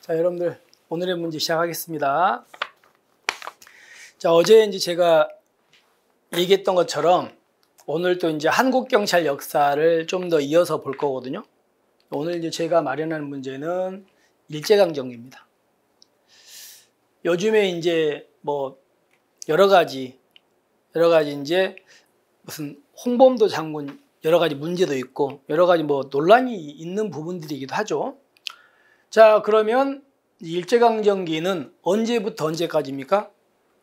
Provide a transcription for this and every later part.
자, 여러분들 오늘의 문제 시작하겠습니다. 자, 어제 이제 제가 얘기했던 것처럼 오늘 또 이제 한국 경찰 역사를 좀 더 이어서 볼 거거든요. 오늘 이제 제가 마련한 문제는 일제강점기입니다. 요즘에 이제 뭐 여러 가지 이제 무슨 홍범도 장군 여러 가지 문제도 있고 여러 가지 뭐 논란이 있는 부분들이기도 하죠. 자, 그러면 일제강점기는 언제부터 언제까지입니까?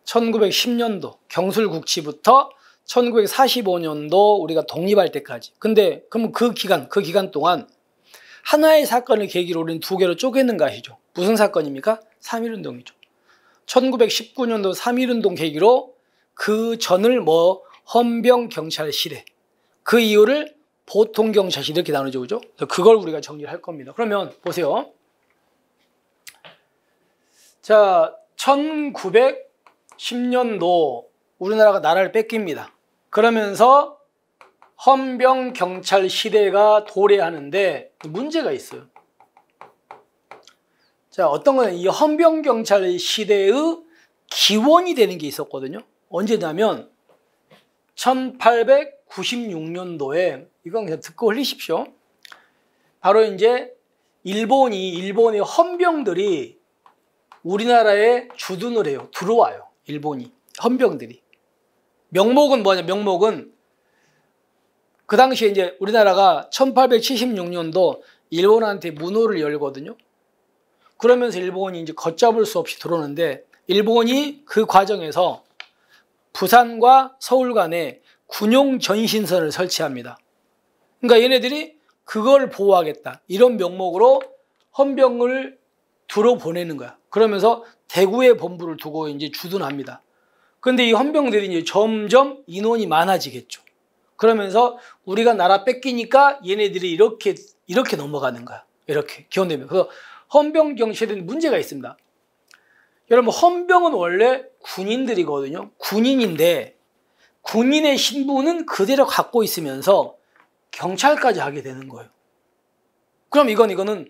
1910년도 경술국치부터 1945년도 우리가 독립할 때까지. 근데 그럼 그 기간 동안 하나의 사건을 계기로 우리는 두 개로 쪼개는 거 아시죠? 무슨 사건입니까? 3.1운동이죠. 1919년도 3.1운동 계기로 그 전을 헌병경찰 시대, 그 이후를 보통경찰 시대 이렇게 나누죠, 그죠? 그걸 우리가 정리를 할 겁니다. 그러면 보세요. 자, 1910년도 우리나라가 나라를 뺏깁니다. 그러면서 헌병경찰 시대가 도래하는데 문제가 있어요. 자, 어떤 거는 이 헌병경찰 시대의 기원이 되는 게 있었거든요. 언제냐면 1896년도에 이건 그냥 듣고 흘리십시오. 바로 이제 일본의 헌병들이 우리나라에 주둔을 해요. 들어와요. 일본이 헌병들이. 명목은 뭐냐? 명목은 그 당시에 이제 우리나라가 1876년도 일본한테 문호를 열거든요. 그러면서 일본이 이제 걷잡을 수 없이 들어오는데 일본이 그 과정에서 부산과 서울 간에 군용 전신선을 설치합니다. 그러니까 얘네들이 그걸 보호하겠다. 이런 명목으로 헌병을 들어보내는 거야. 그러면서 대구에 본부를 두고 이제 주둔합니다. 그런데 이 헌병들이 이제 점점 인원이 많아지겠죠. 그러면서 우리가 나라 뺏기니까 얘네들이 이렇게 넘어가는 거야. 이렇게 기원되면. 그래서 헌병경찰에는 문제가 있습니다. 여러분, 헌병은 원래 군인들이거든요. 군인인데 군인의 신분은 그대로 갖고 있으면서 경찰까지 하게 되는 거예요. 그럼 이거는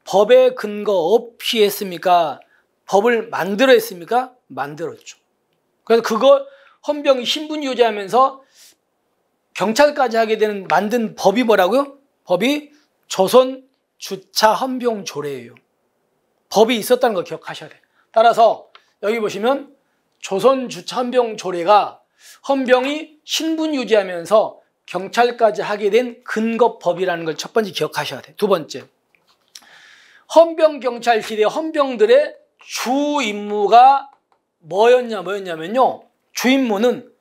법에 근거 없이 했습니까? 법을 만들어 했습니까? 만들었죠. 그래서 그거 헌병이 신분 유지하면서 경찰까지 하게 되는 만든 법이 뭐라고요? 법이 조선 주차 헌병 조례예요. 법이 있었다는 거 기억하셔야 돼요. 따라서 여기 보시면 조선 주차 헌병 조례가 헌병이 신분 유지하면서 경찰까지 하게 된 근거법이라는 걸 첫 번째 기억하셔야 돼요. 두 번째, 헌병경찰 시대 헌병들의 주 임무가 뭐였냐면요. 주 임무는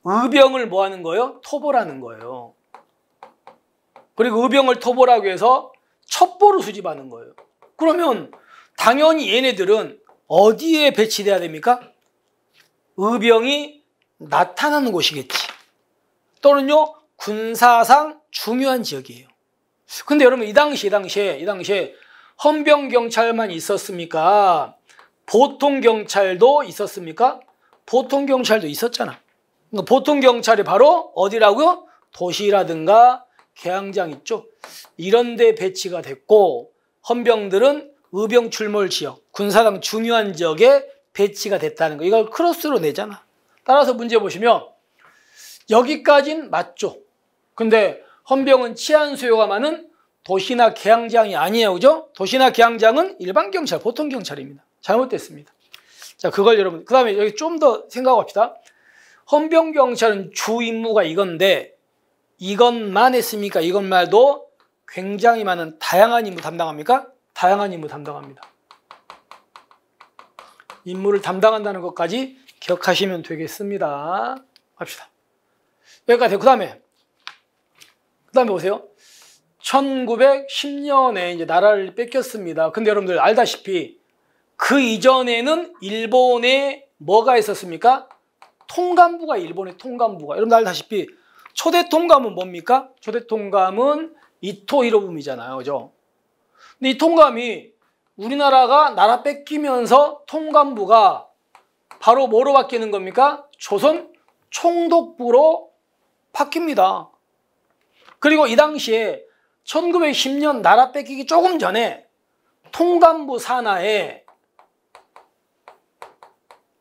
의병을 뭐 하는 거예요? 토벌하는 거예요. 그리고 의병을 토벌하기 위해서 첩보를 수집하는 거예요. 그러면 당연히 얘네들은 어디에 배치돼야 됩니까? 의병이 나타나는 곳이겠지. 또는요, 군사상 중요한 지역이에요. 근데 여러분, 이 당시에 헌병경찰만 있었습니까? 보통경찰도 있었습니까? 보통경찰도 있었잖아. 그러니까 보통경찰이 바로 어디라고요? 도시라든가 개항장 있죠. 이런 데 배치가 됐고, 헌병들은 의병 출몰 지역, 군사상 중요한 지역에 배치가 됐다는 거. 이걸 크로스로 내잖아. 따라서 문제 보시면 여기까진 맞죠. 근데 헌병은 치안 수요가 많은 도시나 개항장이 아니에요. 그죠? 도시나 개항장은 일반 경찰, 보통 경찰입니다. 잘못됐습니다. 자, 그걸 여러분, 그 다음에 여기 좀 더 생각합시다. 헌병 경찰은 주 임무가 이건데 이것만 했습니까? 이것 말도 굉장히 많은 다양한 임무 담당합니까? 다양한 임무 담당합니다. 임무를 담당한다는 것까지 기억하시면 되겠습니다. 합시다. 여기까지 되고, 그 다음에 보세요. 1910년에 이제 나라를 뺏겼습니다. 근데 여러분들 알다시피 그 이전에는 일본에 뭐가 있었습니까? 통감부가, 일본의 통감부가. 여러분들 알다시피 초대 통감은 뭡니까? 초대 통감은 이토 히로부미잖아요. 그죠? 근데 이 통감이 우리나라가 나라 뺏기면서 통감부가 바로 뭐로 바뀌는 겁니까? 조선 총독부로 바뀝니다. 그리고 이 당시에 1910년 나라 뺏기기 조금 전에 통감부 산하에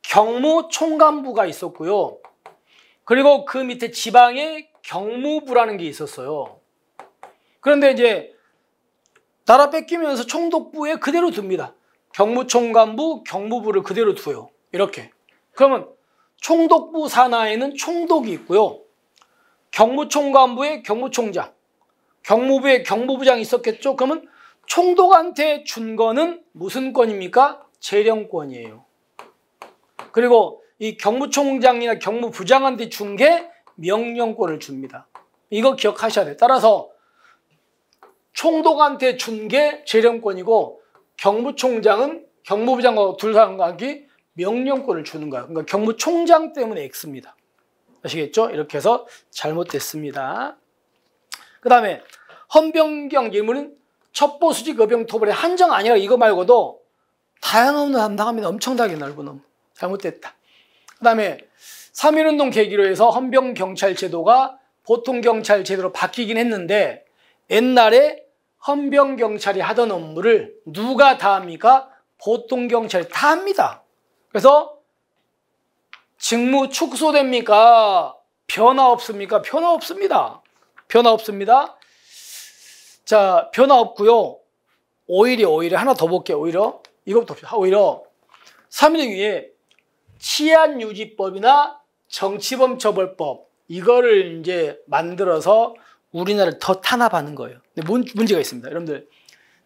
경무총감부가 있었고요. 그리고 그 밑에 지방에 경무부라는 게 있었어요. 그런데 이제 나라 뺏기면서 총독부에 그대로 둡니다. 경무총감부, 경무부를 그대로 둬요. 이렇게. 그러면 총독부 산하에는 총독이 있고요. 경무총감부에 경무총장, 경무부에 경무부장이 있었겠죠. 그러면 총독한테 준 거는 무슨 권입니까? 재령권이에요. 그리고 이 경무총장이나 경무부장한테 준 게 명령권을 줍니다. 이거 기억하셔야 돼요. 따라서 총독한테 준 게 재령권이고 경무총장은 경무부장과 둘 사람이 명령권을 주는 거예요. 그러니까 경무총장 때문에 X입니다. 아시겠죠? 이렇게 해서 잘못됐습니다. 그 다음에 헌병경 질문은 첩보수직 의병토벌의 한정 아니라 이거 말고도 다양한 담당합니다. 엄청나게 넓은 놈. 잘못됐다. 그 다음에 3.1운동 계기로 해서 헌병경찰제도가 보통경찰제도로 바뀌긴 했는데 옛날에 헌병경찰이 하던 업무를 누가 다 합니까? 보통경찰이 다 합니다. 그래서 직무 축소됩니까? 변화 없습니까? 변화 없습니다. 변화 없습니다. 자, 변화 없고요. 오히려 하나 더 볼게요. 오히려 이것부터 봅시다. 오히려 3.1 위에 치안유지법이나 정치범처벌법 이거를 이제 만들어서 우리나라를 더 탄압하는 거예요. 근데 문제가 있습니다. 여러분들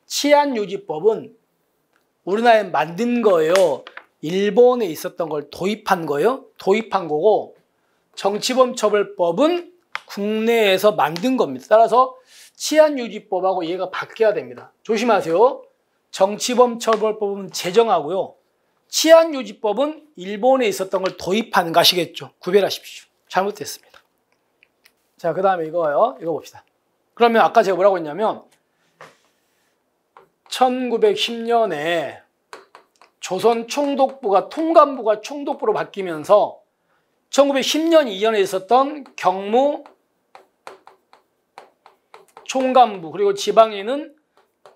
치안유지법은 우리나라에 만든 거예요. 일본에 있었던 걸 도입한 거예요. 도입한 거고 정치범처벌법은 국내에서 만든 겁니다. 따라서 치안유지법하고 얘가 바뀌어야 됩니다. 조심하세요. 정치범처벌법은 제정하고요. 치안유지법은 일본에 있었던 걸 도입하는 거 아시겠죠? 구별하십시오. 잘못됐습니다. 자, 그 다음에 이거요. 이거 봅시다. 그러면 아까 제가 뭐라고 했냐면 1910년에 조선 총독부가 통감부가 총독부로 바뀌면서 1910년 이전에 있었던 경무 총감부 그리고 지방에는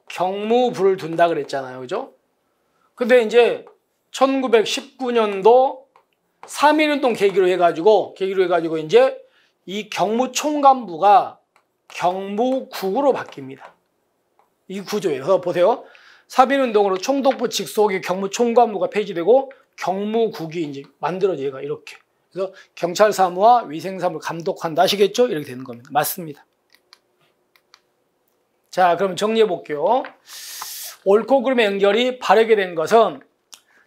경무부를 둔다 그랬잖아요. 그죠? 근데 이제 1919년도 3.1운동 계기로 해가지고 이제 이 경무총감부가 경무국으로 바뀝니다. 이 구조예요. 그래서 보세요. 3.1운동으로 총독부 직속의 경무총감부가 폐지되고 경무국이 이제 만들어져요. 이렇게. 그래서 경찰 사무와 위생 사무를 감독한다. 아시겠죠? 이렇게 되는 겁니다. 맞습니다. 자, 그럼 정리해 볼게요. 옳고 그름의 연결이 바르게 된 것은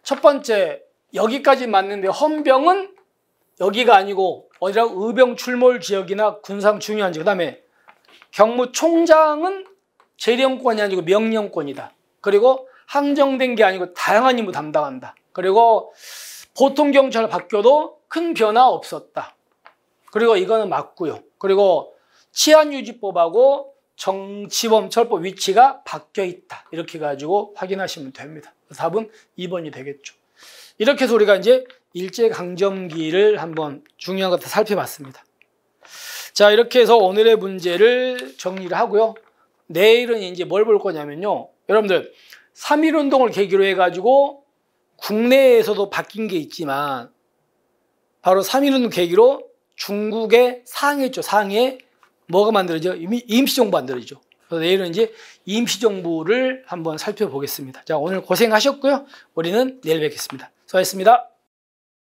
첫 번째, 여기까지 맞는데 헌병은 여기가 아니고 어디라고 의병 출몰 지역이나 군상 중요한 지역. 그 다음에 경무총장은 재령권이 아니고 명령권이다. 그리고 항정된 게 아니고 다양한 임무 담당한다. 그리고 보통경찰 바뀌어도 큰 변화 없었다. 그리고 이거는 맞고요. 그리고 치안유지법하고 정치범처벌법 위치가 바뀌어 있다. 이렇게 가지고 확인하시면 됩니다. 답은 2번이 되겠죠. 이렇게 해서 우리가 이제 일제강점기를 한번 중요한 것들 살펴봤습니다. 자, 이렇게 해서 오늘의 문제를 정리를 하고요. 내일은 이제 뭘 볼 거냐면요. 여러분들 3.1운동을 계기로 해가지고 국내에서도 바뀐 게 있지만 바로 3.1운동 계기로 중국의 상해 있죠. 상해 뭐가 만들어져? 임시정부 만들어지죠. 그래서 내일은 이제 임시정부를 한번 살펴보겠습니다. 자, 오늘 고생하셨고요. 우리는 내일 뵙겠습니다. 수고하셨습니다.